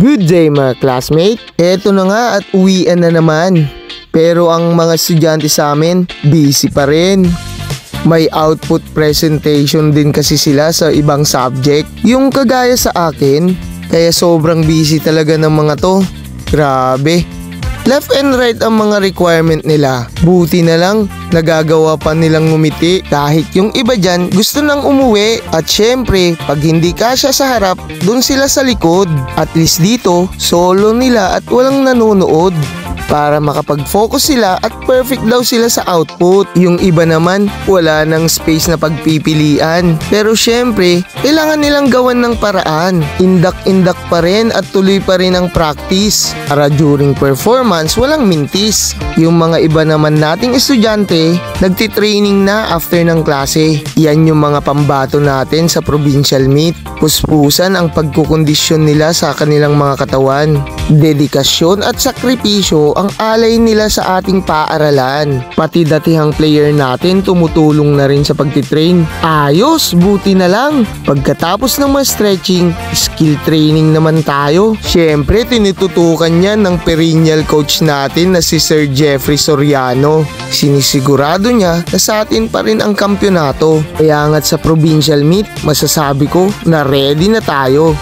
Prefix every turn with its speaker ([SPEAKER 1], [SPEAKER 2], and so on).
[SPEAKER 1] Good day mga classmate. Eto na nga at uwian na naman. Pero ang mga estudyante sa amin, busy pa rin. May output presentation din kasi sila sa ibang subject. Yung kagaya sa akin, kaya sobrang busy talaga ng mga to. Grabe. Left and right ang mga requirement nila. Buti na lang, nagagawa pa nilang ngumiti kahit yung iba dyan gusto nang umuwi. At syempre, pag hindi kasya sa harap, dun sila sa likod. At least dito, solo nila at walang nanonood. Para makapag-focus sila at perfect daw sila sa output. Yung iba naman, wala nang space na pagpipilian. Pero syempre, kailangan nilang gawan ng paraan. Indak-indak pa rin at tuloy pa rin ang practice. Para during performance, walang mintis. Yung mga iba naman nating estudyante, nagtitraining na after ng klase. Yan yung mga pambato natin sa provincial meet. Puspusan ang pagkukondisyon nila sa kanilang mga katawan. Dedikasyon at sakripisyo ang alay nila sa ating paaralan. Pati datihang player natin tumutulong na rin sa pagtitrain. Ayos, buti na lang. Pagkatapos ng mga stretching, skill training naman tayo. Syempre, tinututukan yan ng perennial coach natin na si Sir Jeffrey Soriano. Sinisigurado niya na sa atin pa rin ang kampyonato. Kaya nga't sa provincial meet, masasabi ko na ready na tayo.